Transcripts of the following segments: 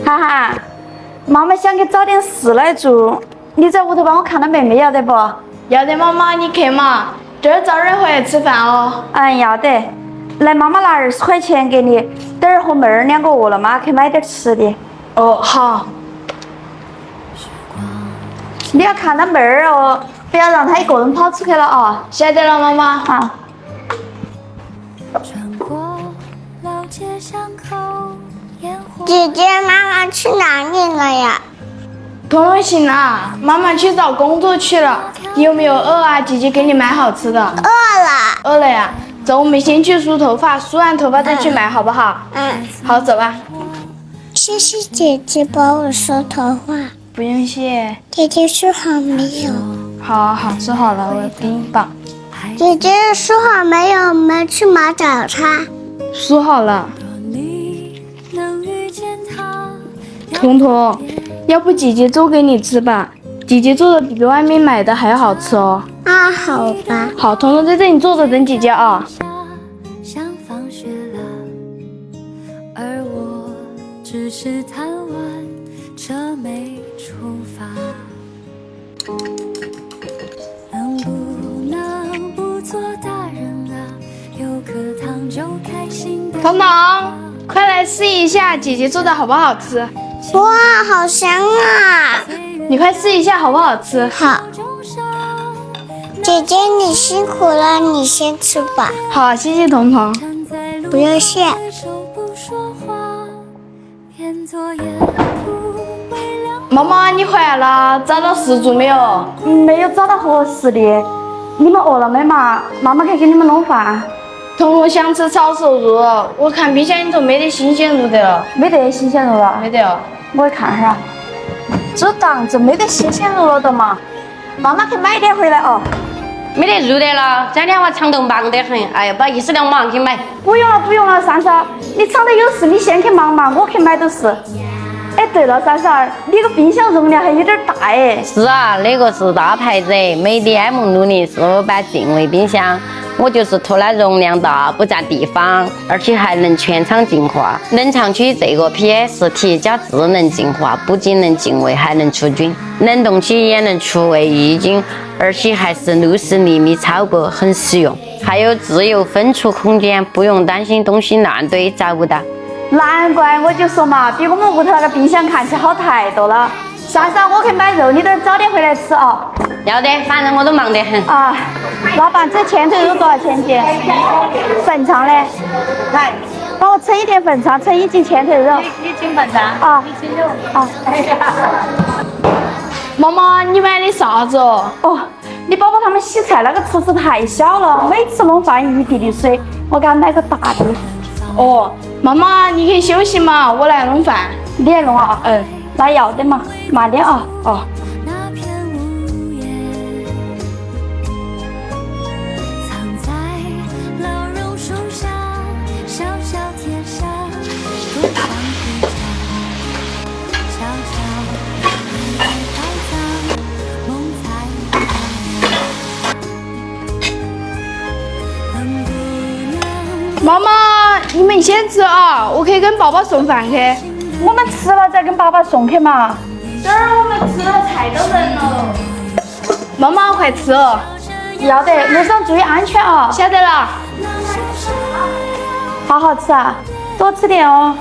涵涵，妈妈想给找点事来做，你在屋头帮我看到妹妹要得不？要得，妈妈你去嘛，这儿早点回来吃饭哦。要得。来，妈妈拿20块钱给你，等儿和妹儿2个饿了么去买点吃的。哦，好。你要看到妹儿哦，不要让她一个人跑出去了啊。晓得了，妈妈。好。姐姐，妈妈去哪里了呀？彤彤醒了，妈妈去找工作去了。你有没有饿啊？姐姐给你买好吃的。饿了。饿了呀？走，我们先去梳头发，梳完头发再去买，好不好？好，走吧。谢谢姐姐帮我梳头发。不用谢。姐姐梳好没有？好，梳好了，我给你绑。姐姐梳好没有？我们去买早餐。梳好了。彤彤，要不姐姐做给你吃吧？姐姐做的比外面买的还好吃哦。啊，好吧。好，彤彤在这里坐着等姐姐啊。只是贪玩，车没出发。能不能不做大人了？有颗糖就开心的。彤彤，快来试一下姐姐做的好不好吃？哇，好香啊！你快试一下好不好吃？好。姐姐你辛苦了，你先吃吧。好，谢谢彤彤。不用谢。妈妈，你回来了，找到事做没有？没有找到合适的。你们饿了没嘛？妈妈去给你们弄饭。彤彤想吃炒瘦肉，我看冰箱里头没得新鲜肉的了。没得新鲜肉了？没得了。我看下，这档子没得新鲜肉了的嘛。妈妈去买点回来哦。没得肉的了，这两天我厂头忙得很，哎呀，不好意思了，我马上去买。不用了，三嫂，你厂头有事你先去忙嘛，我去买都是。哎，对了，三嫂，你个冰箱容量还有点大哎。是啊，那个是大牌子，美的埃蒙60版定位冰箱。我就是图它容量大，不占地方，而且还能全场净化。冷藏区这个 PST 加智能净化，不仅能净味，还能除菌。冷冻区也能除味抑菌，而且还是60厘米超薄，很实用。还有自由分出空间，不用担心东西乱堆找不到。难怪我就说嘛，比我们屋头那个冰箱看起好太多了。三嫂，我去买肉，你等儿早点回来吃哦。要得，反正我都忙得很。啊，老板，这前腿肉多少钱斤？粉肠嘞？来，帮我称一点粉肠，称1斤前腿肉。1斤粉肠。啊，1斤肉。啊。妈妈，你买的啥子哦？哦，你宝宝他们洗菜那个池子太小了，每次弄饭一地的水，我给他买个大的。哦，妈妈，你去休息嘛，我来弄饭。你来弄啊？那要得嘛，慢点啊。哦。妈妈，你们先吃啊，我去跟爸爸送饭去。我们吃了再跟爸爸送去嘛。这儿我们吃了菜都冷了。妈妈，快吃哦。要得，路上注意安全啊。晓得了。好好吃啊，多吃点哦。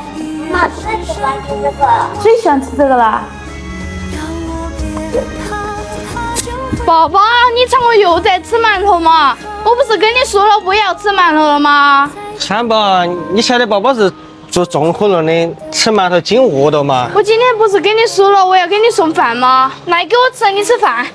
妈最喜欢吃这个了。最喜欢吃这个了。爸爸，你怎么又在吃馒头嘛？我不是跟你说了不要吃馒头了吗？三宝，你晓得宝宝是做综合论的，吃馒头经饿的嘛？我今天不是跟你说了我要给你送饭吗？来，给我吃，你吃饭。